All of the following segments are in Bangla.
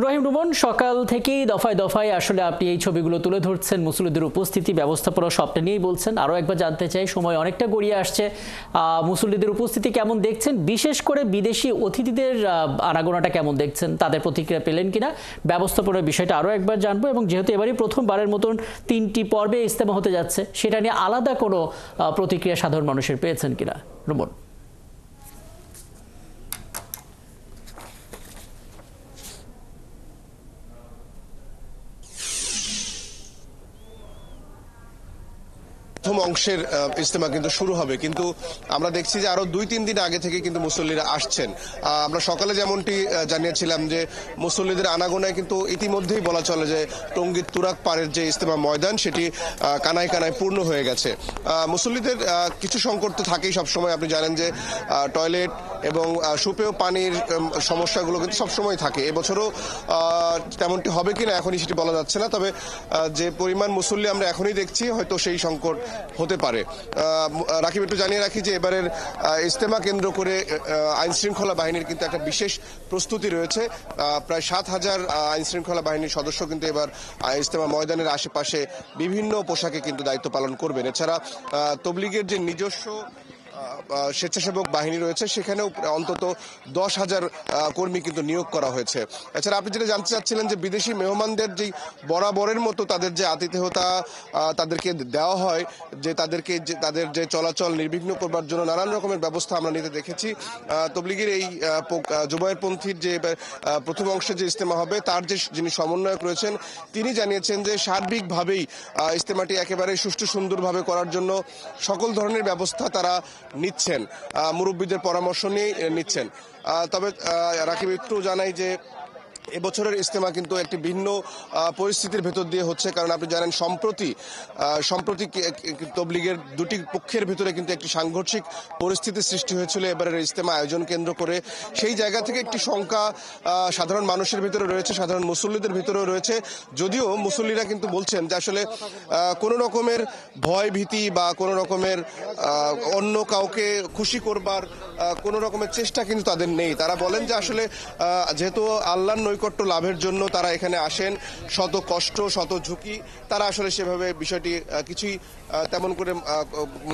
রহিম রুমন, সকাল থেকেই দফায় দফায় আসলে আপনি এই ছবিগুলো তুলে ধরছেন, মুসল্লিদের উপস্থিতি, ব্যবস্থাপনা সবটা নিয়েই বলছেন। আরও একবার জানতে চাই, সময় অনেকটা গড়িয়ে আসছে, মুসল্লিদের উপস্থিতি কেমন দেখছেন? বিশেষ করে বিদেশি অতিথিদের আনাগোনাটা কেমন দেখছেন? তাদের প্রতিক্রিয়া পেলেন কিনা? ব্যবস্থাপনার বিষয়টা আরও একবার জানবো। এবং যেহেতু এবারই প্রথমবারের মতন 3টি পর্বে ইজতেমা হতে যাচ্ছে, সেটা নিয়ে আলাদা কোনো প্রতিক্রিয়া সাধারণ মানুষের পেয়েছেন কিনা রুমন? প্রথম অংশের ইজতেমা কিন্তু শুরু হবে, কিন্তু আমরা দেখছি যে আরো 2-3 দিন আগে থেকে কিন্তু মুসল্লিরা আসছেন। আমরা সকালে যেমনটি জানিয়েছিলাম যে মুসল্লিদের আনাগোনায় কিন্তু ইতিমধ্যেই বলা চলে যে টঙ্গীর তুরাগ পাড়ের যে ইজতেমা ময়দান সেটি কানায় কানায় পূর্ণ হয়ে গেছে। মুসল্লিদের কিছু সংকট তো থাকেই সবসময়, আপনি জানেন যে টয়লেট এবং সুপেয় পানির সমস্যাগুলো কিন্তু সবসময় থাকে। এবছরও তেমনটি হবে কিনা এখনই সেটি বলা যাচ্ছে না, তবে যে পরিমাণ মুসল্লি আমরা এখনই দেখছি হয়তো সেই সংকট হতে পারে। রাকিব, একটু জানিয়ে রাখি যে এবারের ইজতেমা কেন্দ্র করে আইন শৃঙ্খলা বাহিনীর কিন্তু একটা বিশেষ প্রস্তুতি রয়েছে। প্রায় 7,000 আইন শৃঙ্খলা বাহিনীর সদস্য কিন্তু এবার ইজতেমা ময়দানের আশেপাশে বিভিন্ন পোশাকে কিন্তু দায়িত্ব পালন করবেন। এছাড়া তবলিগের যে নিজস্ব স্বেচ্ছাসেবক বাহিনী রয়েছে সেখানেও অন্তত 10,000 কর্মী কিন্তু নিয়োগ করা হয়েছে। এছাড়া আপনি যেটা জানতে চাচ্ছিলেন যে বিদেশি মেহমানদের যে বরাবরের মতো তাদের যে আতিথেয়তা তাদেরকে দেওয়া হয়, যে তাদের যে চলাচল নির্বিঘ্ন করবার জন্য নানান রকমের ব্যবস্থা আমরা নিতে দেখেছি। তবলিগের এই জুবায়েরপন্থীর যে প্রথম অংশে যে ইজতেমা হবে তার যিনি সমন্বয়ক রয়েছেন তিনি জানিয়েছেন যে সার্বিকভাবেই ইজতেমাটি একেবারে সুষ্ঠু সুন্দরভাবে করার জন্য সকল ধরনের ব্যবস্থা তারা নিচ্ছেন, মুরব্বীদের পরামর্শ নিয়ে নিচ্ছেন। তবে রাকিব, একটু জানাই যে এবছরের ইজতেমা কিন্তু একটি ভিন্ন পরিস্থিতির ভেতর দিয়ে হচ্ছে, কারণ আপনি জানেন সম্প্রতি তবলিগের দুটি পক্ষের ভিতরে কিন্তু একটি সাংঘর্ষিক পরিস্থিতির সৃষ্টি হয়েছিল এবারের ইজতেমা আয়োজন কেন্দ্র করে। সেই জায়গা থেকে একটি শঙ্কা সাধারণ মানুষের ভিতরে রয়েছে, সাধারণ মুসল্লিদের ভিতরেও রয়েছে। যদিও মুসল্লিরা কিন্তু বলছেন যে আসলে কোনো রকমের ভয় ভীতি বা কোনো রকমের অন্য কাউকে খুশি করবার কোনো রকমের চেষ্টা কিন্তু তাদের নেই। তারা বলেন যে আসলে যেহেতু আল্লাহর নৈকট্য লাভের জন্য তারা এখানে আসেন, শত কষ্ট শত ঝুঁকি, তারা আসলে সেভাবে বিষয়টি কিছুই তেমন করে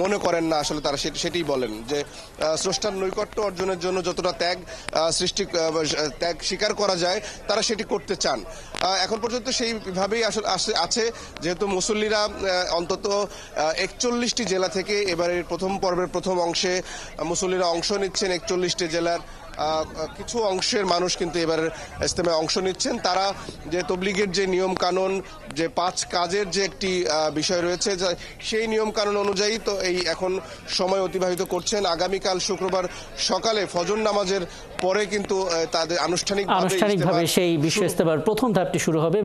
মনে করেন না। আসলে তারা সেটাই বলেন যে স্রষ্টার নৈকট্য অর্জনের জন্য যতটা ত্যাগ স্বীকার করা যায় তারা সেটি করতে চান। এখন পর্যন্ত সেইভাবেই আসলে আছে, যেহেতু মুসল্লিরা অন্তত 41টি জেলা থেকে এবারের প্রথম পর্বের প্রথম অংশে মুসল্লিরা অংশ নিচ্ছেন। 41টি জেলার কিছু অংশের মানুষ কিন্তু এবার ইজতেমায় অংশ নিচ্ছেন। তারা যে তবলিগের যে নিয়ম কানুন, যে 5 কাজের যে একটি বিষয় রয়েছে, সেই নিয়ম কানুন অনুযায়ী তো এই এখন সময় অতিবাহিত করছেন। আগামীকাল শুক্রবার সকালে ফজর নামাজের পরে কিন্তু তাদের আনুষ্ঠানিকভাবে সেই বিশ্ব ইজতেমার প্রথম ধাপটি শুরু হবে।